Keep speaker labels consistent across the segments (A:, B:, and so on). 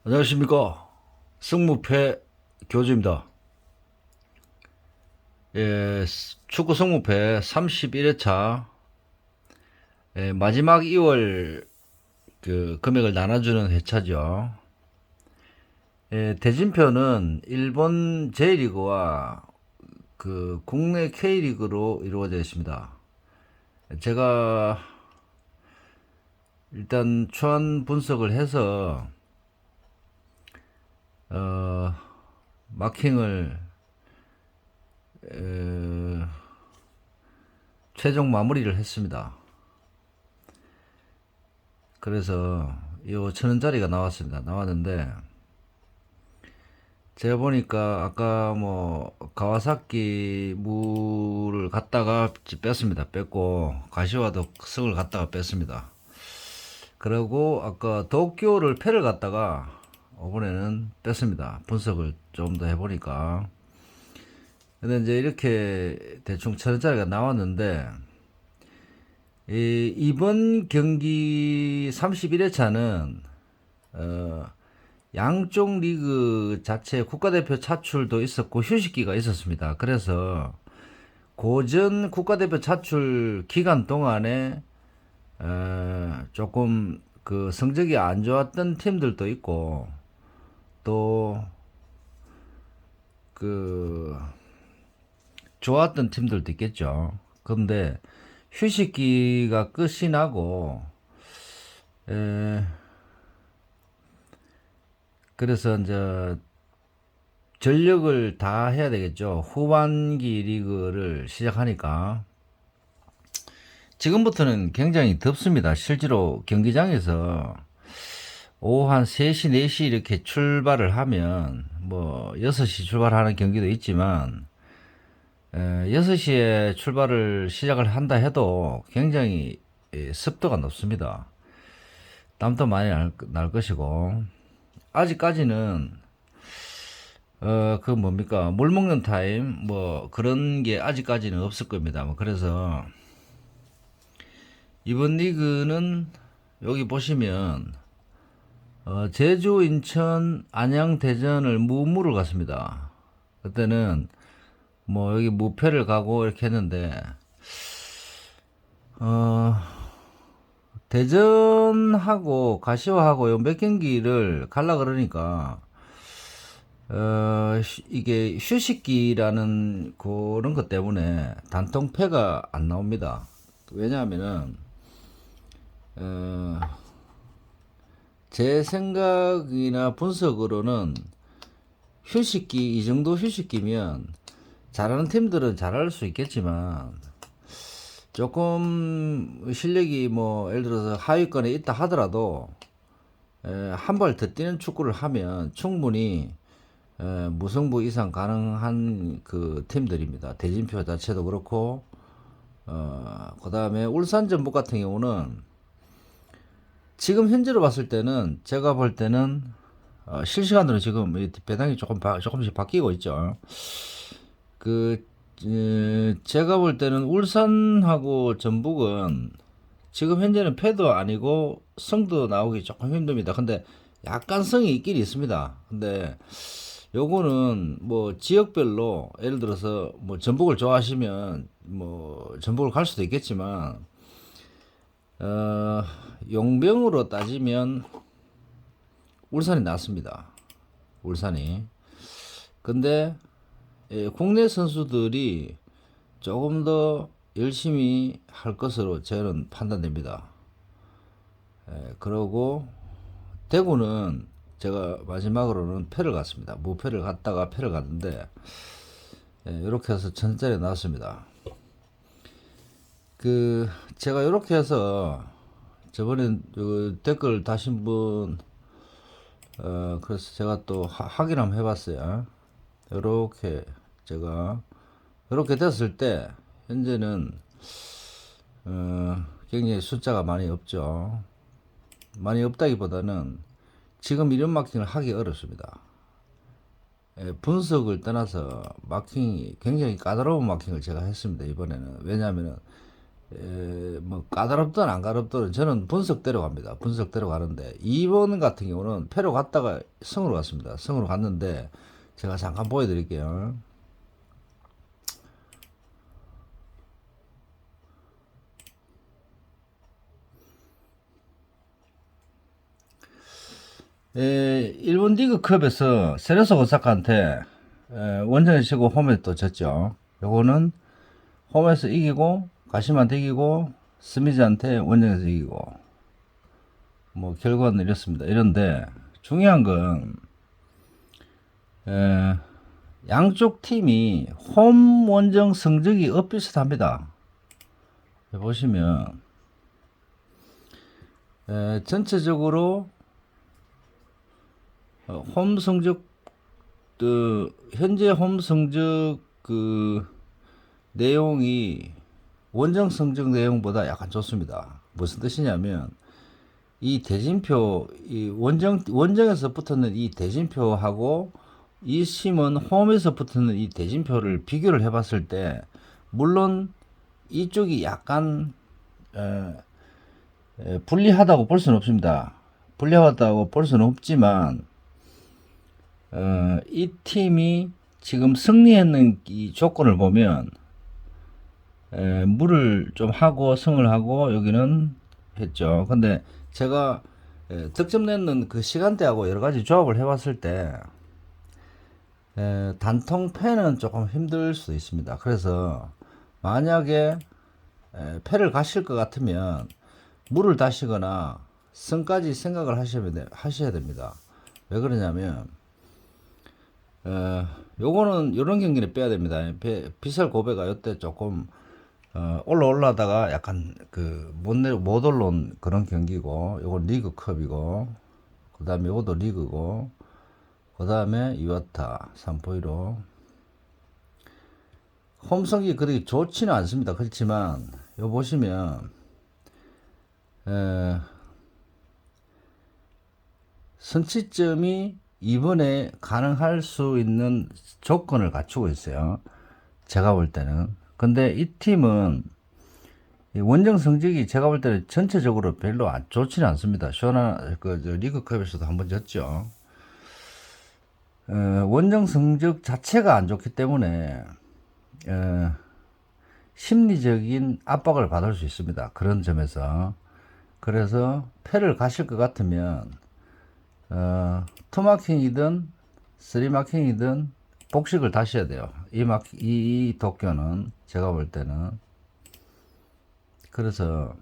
A: 안녕하십니까. 승무패 교주입니다. 예, 축구 승무패 31회차 마지막 2월 그 금액을 나눠주는 회차죠. 대진표는 일본 J리그와 그 국내 K리그로 이루어져 있습니다. 제가 일단 추한 분석을 해서 마킹을 최종 마무리를 했습니다. 그래서 요 1,000원짜리가 나왔습니다. 나왔는데 제가 보니까 아까 뭐 가와사키 무를 갖다가 뺐습니다. 뺐고 가시와도 승을 갖다가 뺐습니다. 그리고 아까 도쿄를 패를 갖다가 이번에는 뺐습니다. 분석을 좀 더 해보니까. 근데 이제 이렇게 대충 1,000원짜리가 나왔는데 이번 경기 31회차는 양쪽 리그 자체 국가대표 차출도 있었고 휴식기가 있었습니다. 그래서 고전 국가대표 차출 기간 동안에 조금 그 성적이 안 좋았던 팀들도 있고 또 그 좋았던 팀들도 있겠죠. 근데 휴식기가 끝이 나고 에, 그래서 이제 전력을 다 해야 되겠죠. 후반기 리그를 시작하니까 지금부터는 굉장히 덥습니다. 실제로 경기장에서 오후 한 3시, 4시 이렇게 출발을 하면 뭐 6시 출발하는 경기도 있지만 6시에 출발을 시작을 한다 해도 굉장히 습도가 높습니다. 땀도 많이 날 것이고 아직까지는 그 뭡니까 물 먹는 타임 뭐 그런 게 아직까지는 없을 겁니다. 뭐 그래서 이번 리그는 여기 보시면 제주, 인천, 안양, 대전을 무무를 갔습니다. 그때는 뭐 여기 무패를 가고 이렇게 했는데 어 대전하고 가시화하고 요 몇 경기를 갈라 그러니까 이게 휴식기라는 그런 것 때문에 단통패가 안 나옵니다. 왜냐하면은 어, 제 생각이나 분석으로는 휴식기 이 정도 휴식기면 잘하는 팀들은 잘할 수 있겠지만 조금 실력이 뭐 예를 들어서 하위권에 있다 하더라도 한 발 더 뛰는 축구를 하면 충분히 무승부 이상 가능한 그 팀들입니다. 대진표 자체도 그렇고 그 다음에 울산 전북 같은 경우는 지금 현재로 봤을 때는 제가 볼 때는 실시간으로 지금 배당이 조금씩 바뀌고 있죠. 그 제가 볼 때는 울산하고 전북은 지금 현재는 패도 아니고 성도 나오기 조금 힘듭니다. 근데 약간 성이 있긴 있습니다. 근데 요거는 뭐 지역별로 예를 들어서 뭐 전북을 좋아하시면 뭐 전북을 갈 수도 있겠지만 어 용병으로 따지면 울산이 낫습니다. 울산이. 근데 국내 선수들이 조금 더 열심히 할 것으로 저는 판단됩니다. 그러고 대구는 제가 마지막으로는 패를 갔습니다. 무패를 갔다가 패를 갔는데 이렇게 해서 1,000짜리 나왔습니다. 그 제가 이렇게 해서 저번에 그 댓글 다신 분 그래서 제가 또 확인 한번 해봤어요. 이렇게 제가 이렇게 됐을 때 현재는 굉장히 숫자가 많이 없죠. 많이 없다기보다는 지금 이런 마킹을 하기 어렵습니다. 분석을 떠나서 마킹이 굉장히 까다로운 마킹을 제가 했습니다. 이번에는 왜냐하면 뭐 까다롭든 안 까다롭든 저는 분석대로 갑니다. 분석대로 가는데 2번 같은 경우는 패로 갔다가 승으로 갔습니다. 승으로 갔는데 제가 잠깐 보여드릴게요. 일본 리그컵에서 세레소 오사카한테 원정에 치고 홈에 또 졌죠. 요거는 홈에서 이기고 가시마한테 이기고 스미즈한테 원정에서 이기고 뭐 결과는 이렇습니다. 이런데 중요한 건 양쪽 팀이 홈 원정 성적이 엇비슷합니다. 보시면 전체적으로 홈 성적 현재 홈 성적 내용이 원정 성적 내용보다 약간 좋습니다. 무슨 뜻이냐면 이 대진표 이 원정에서 붙었는 이 대진표하고 이 심은 홈에서 붙는 이 대진표를 비교를 해봤을 때 물론 이쪽이 약간 불리하다고 볼 수는 없습니다. 불리하다고 볼 수는 없지만 이 팀이 지금 승리했는 이 조건을 보면 물을 좀 하고 승을 하고 여기는 했죠. 근데 제가 득점 내는 그 시간대하고 여러 가지 조합을 해봤을 때 단통 패는 조금 힘들 수도 있습니다. 그래서 만약에 패를 가실 것 같으면 물을 다시거나 승까지 생각을 하셔야 됩니다. 왜 그러냐면 요거는 요런 경기는 빼야 됩니다. 비쌀 고배가 요때 조금 올라다가 약간 못 올라온 그런 경기고, 요건 리그컵이고, 그 다음에 요것도 리그고, 그 다음에 이와타 삼포이로 홈성이 그렇게 좋지는 않습니다. 그렇지만 요 보시면 선취점이 이번에 가능할 수 있는 조건을 갖추고 있어요. 제가 볼 때는. 근데 이 팀은 원정 성적이 제가 볼 때는 전체적으로 별로 좋지는 않습니다. 리그컵에서도 한번 졌죠. 원정 성적 자체가 안 좋기 때문에 심리적인 압박을 받을 수 있습니다. 그런 점에서. 그래서 패를 가실 것 같으면 투마킹이든 쓰리마킹이든 복식을 다시 해야 돼요. 이 도쿄는 제가 볼 때는. 그래서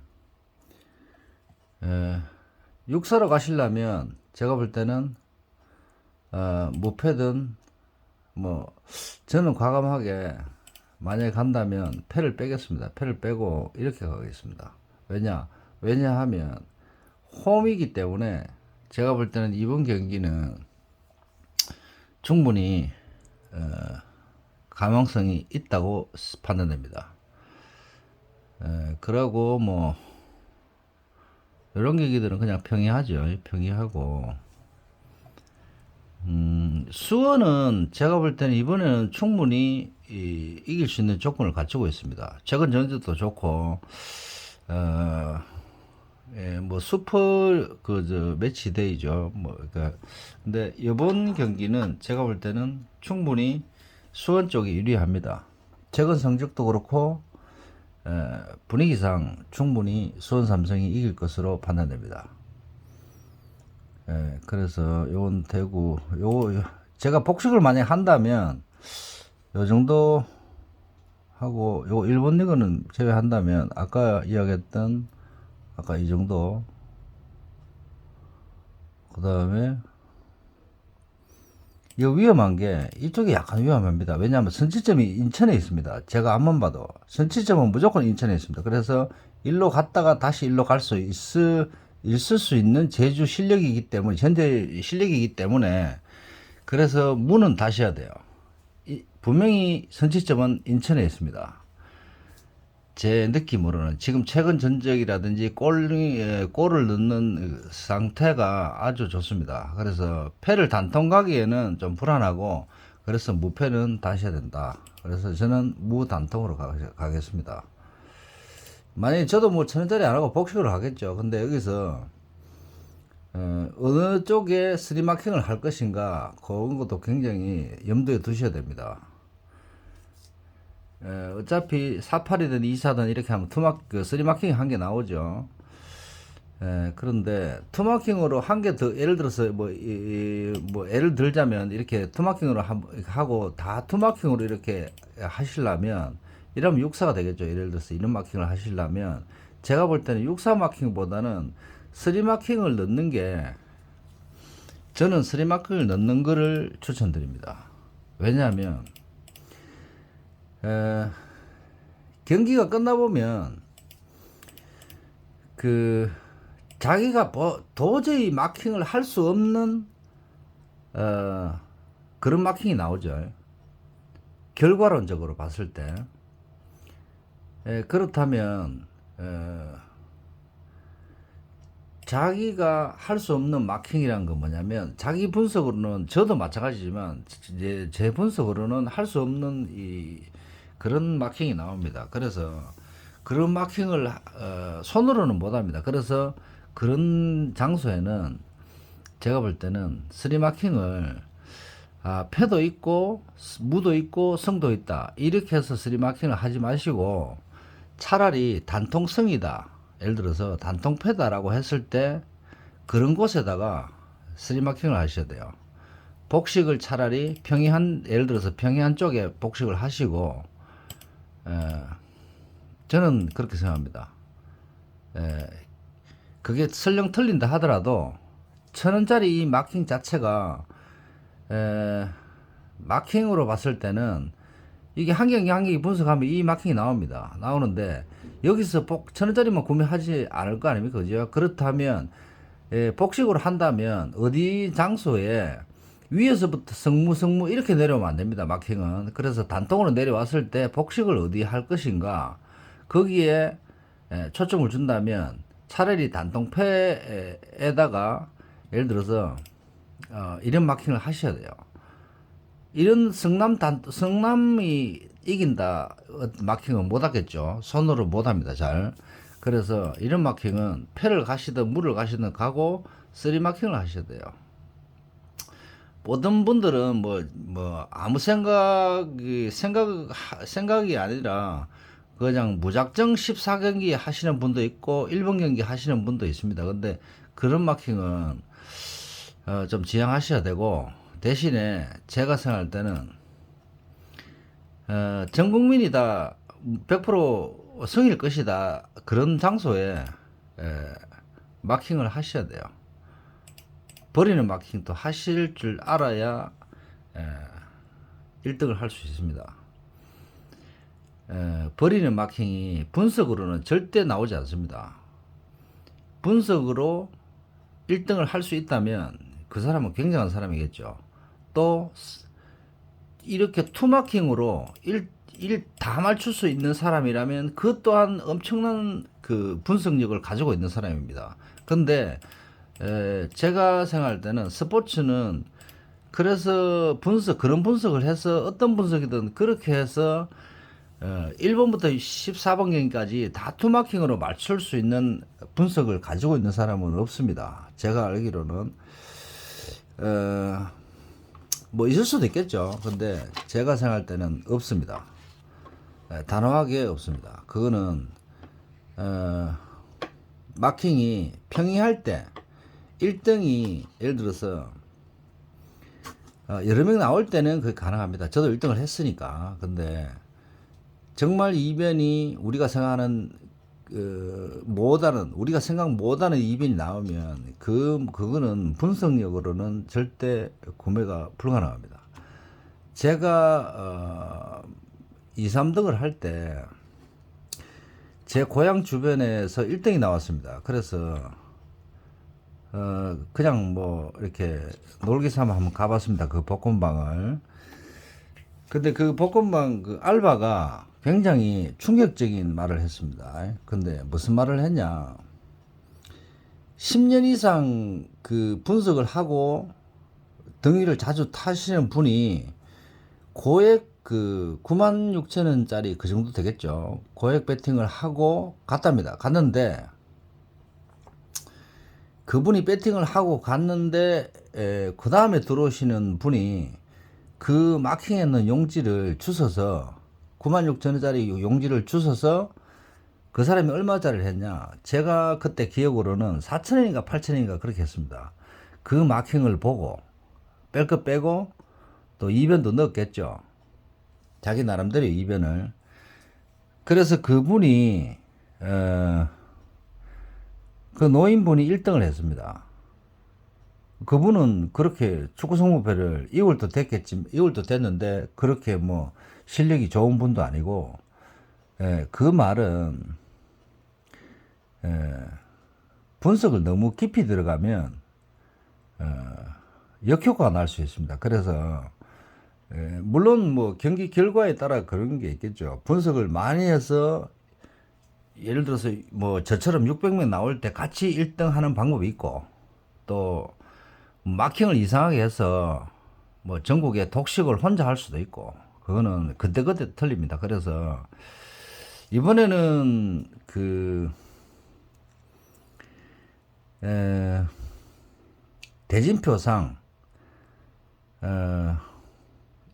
A: 육사로 가시려면 제가 볼 때는 무패든 뭐 저는 과감하게 만약에 간다면 패를 빼겠습니다. 패를 빼고 이렇게 가겠습니다. 왜냐하면 홈이기 때문에 제가 볼 때는 이번 경기는 충분히 가망성이 있다고 판단됩니다. 그러고 뭐 이런 경기들은 그냥 평이하죠. 평이하고 수원은 제가 볼 때는 이번에는 충분히 이길 수 있는 조건을 갖추고 있습니다. 최근 전적도 좋고 뭐 슈퍼 매치데이죠. 근데 이번 경기는 제가 볼 때는 충분히 수원 쪽이 유리합니다. 최근 성적도 그렇고 분위기상 충분히 수원 삼성이 이길 것으로 판단됩니다. 그래서 요건 대구 제가 복식을 만약 한다면 요 정도 하고 요 일본 리그는 제외한다면 아까 이야기했던 이 정도, 그 다음에 이 위험한 게 이쪽이 약간 위험합니다. 왜냐하면 선취점이 인천에 있습니다. 제가 앞만 봐도 선취점은 무조건 인천에 있습니다. 그래서 일로 갔다가 다시 일로 갈 수 있을 수 있는 제주 실력이기 때문에, 현재 실력이기 때문에, 그래서 문은 다셔야 돼요. 분명히 선취점은 인천에 있습니다. 제 느낌으로는 지금 최근 전적이라든지 골을 넣는 상태가 아주 좋습니다. 그래서 패를 단통 가기에는 좀 불안하고, 그래서 무패는 다셔야 된다. 그래서 저는 무단통으로 가겠습니다. 만약에 저도 뭐 1,000원짜리 안 하고 복식으로 하겠죠. 근데 여기서 어느 쪽에 스리마킹을 할 것인가 그런 것도 굉장히 염두에 두셔야 됩니다. 어차피 48이든 24든 이렇게 하면 스리마킹이 한 개 나오죠. 그런데 투마킹으로 한 개 더, 예를 들어서 뭐 예를 들자면 이렇게 투마킹으로 하고 다 투마킹으로 이렇게 하시려면 이러면 육사가 되겠죠. 예를 들어서 이런 마킹을 하시려면 제가 볼 때는 육사 마킹보다는 스리 마킹을 넣는 게 저는 스리 마킹을 넣는 거를 추천드립니다. 왜냐하면 경기가 끝나보면 자기가 도저히 마킹을 할 수 없는 그런 마킹이 나오죠. 결과론적으로 봤을 때. 그렇다면 자기가 할 수 없는 마킹이란 건 뭐냐면 자기 분석으로는 저도 마찬가지지만 제 분석으로는 할 수 없는 그런 마킹이 나옵니다. 그래서 그런 마킹을 손으로는 못합니다. 그래서 그런 장소에는 제가 볼 때는 스리 마킹을 패도 있고 무도 있고 성도 있다 이렇게 해서 스리 마킹을 하지 마시고 차라리 단통성이다, 예를 들어서 단통패다라고 했을 때 그런 곳에다가 스리 마킹을 하셔야 돼요. 복식을 차라리 예를 들어서 평이한 쪽에 복식을 하시고 저는 그렇게 생각합니다. 그게 설령 틀린다 하더라도 1,000원짜리 이 마킹 자체가 마킹으로 봤을 때는 이게 한 경기 한 경기 분석하면 이 마킹이 나오는데 여기서 1,000원짜리만 구매하지 않을 거 아닙니까? 그죠? 그렇다면 복식으로 한다면 어디 장소에 위에서부터 성무 이렇게 내려오면 안 됩니다. 마킹은. 그래서 단통으로 내려왔을 때 복식을 어디 할 것인가 거기에 초점을 준다면 차라리 단통패에다가 예를 들어서 이런 마킹을 하셔야 돼요. 이런 성남이 이긴다 마킹은 못 하겠죠. 손으로 못 합니다. 잘. 그래서 이런 마킹은 패를 가시든 물을 가시든 가고 쓰리 마킹을 하셔야 돼요. 모든 분들은 아무 생각이 아니라 그냥 무작정 14경기 하시는 분도 있고 1번 경기 하시는 분도 있습니다. 근데 그런 마킹은 좀 지양하셔야 되고, 대신에 제가 생각할 때는 전 국민이 다 100% 성일 것이다 그런 장소에 마킹을 하셔야 돼요. 버리는 마킹도 하실 줄 알아야 1등을 할 수 있습니다. 버리는 마킹이 분석으로는 절대 나오지 않습니다. 분석으로 1등을 할 수 있다면 그 사람은 굉장한 사람이겠죠. 또 이렇게 투마킹으로 다 맞출 수 있는 사람이라면 그 또한 엄청난 그 분석력을 가지고 있는 사람입니다. 근데 제가 생각할 때는 스포츠는 그래서 그런 분석을 해서 어떤 분석이든 그렇게 해서 1번부터 14번 경기까지 다 투마킹으로 맞출 수 있는 분석을 가지고 있는 사람은 없습니다. 제가 알기로는 있을 수도 있겠죠. 근데 제가 생각할 때는 없습니다. 단호하게 없습니다. 그거는 마킹이 평이할 때 1등이 예를 들어서 여러 명 나올 때는 그게 가능합니다. 저도 1등을 했으니까. 근데 정말 이변이 우리가 생각하는 우리가 생각 못하는 이변이 나오면 그거는 분석력으로는 절대 구매가 불가능합니다. 제가 2, 3등을 할 때 제 고향 주변에서 1등이 나왔습니다. 그래서 그냥 이렇게 놀기 삼아 한번 가봤습니다. 그 복권방을. 근데 그 복권방 그 알바가 굉장히 충격적인 말을 했습니다. 근데 무슨 말을 했냐? 10년 이상 그 분석을 하고 등위를 자주 타시는 분이 고액 그 96,000원짜리 그 정도 되겠죠. 고액 배팅을 하고 갔답니다. 갔는데 그분이 배팅을 하고 갔는데 그 다음에 들어오시는 분이 그 마킹에 있는 용지를 주워서 96,000원짜리 용지를 주워서 그 사람이 얼마짜리를 했냐, 제가 그때 기억으로는 4,000원인가 8,000원인가 그렇게 했습니다. 그 마킹을 보고 뺄 거 빼고 또 이변도 넣었겠죠. 자기 나름대로 이변을. 그래서 그분이 그 노인분이 1등을 했습니다. 그분은 그렇게 축구 성무패를 2월도 됐겠지, 2월도 됐는데 그렇게 뭐 실력이 좋은 분도 아니고, 그 말은 분석을 너무 깊이 들어가면 역효과가 날 수 있습니다. 그래서 물론 뭐 경기 결과에 따라 그런 게 있겠죠. 분석을 많이 해서 예를 들어서 뭐 저처럼 600명 나올 때 같이 1등 하는 방법이 있고, 또 마킹을 이상하게 해서 뭐 전국에 독식을 혼자 할 수도 있고, 그거는 그때그때 틀립니다. 그래서 이번에는 그 대진표상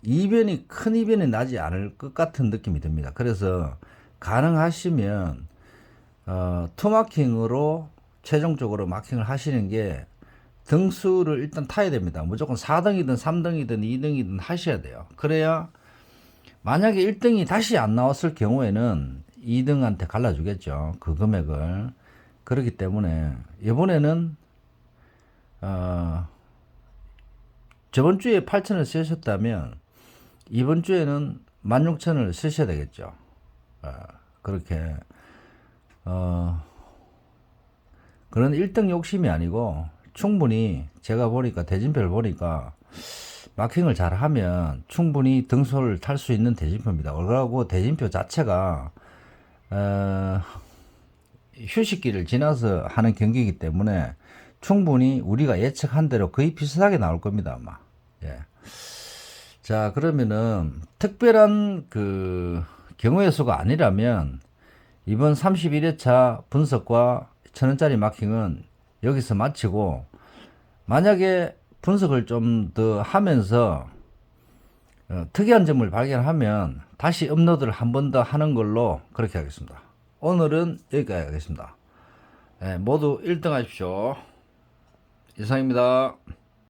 A: 이변이 큰 이변이 나지 않을 것 같은 느낌이 듭니다. 그래서 가능하시면 투마킹으로 최종적으로 마킹을 하시는 게, 등수를 일단 타야 됩니다. 무조건 4등이든 3등이든 2등이든 하셔야 돼요. 그래야 만약에 1등이 다시 안 나왔을 경우에는 2등한테 갈라주겠죠, 그 금액을. 그렇기 때문에 이번에는 저번 주에 8,000을 쓰셨다면 이번 주에는 16,000을 쓰셔야 되겠죠. 그렇게 그런 1등 욕심이 아니고, 충분히 제가 보니까 대진표를 보니까 마킹을 잘 하면 충분히 등수를 탈 수 있는 대진표입니다. 그러고 대진표 자체가 휴식기를 지나서 하는 경기이기 때문에 충분히 우리가 예측한 대로 거의 비슷하게 나올 겁니다, 아마. 예. 자, 그러면은 특별한 그 경우의 수가 아니라면 이번 31회차 분석과 1,000원짜리 마킹은 여기서 마치고, 만약에 분석을 좀 더 하면서 특이한 점을 발견하면 다시 업로드를 한 번 더 하는 걸로 그렇게 하겠습니다. 오늘은 여기까지 하겠습니다. 모두 1등 하십시오. 이상입니다.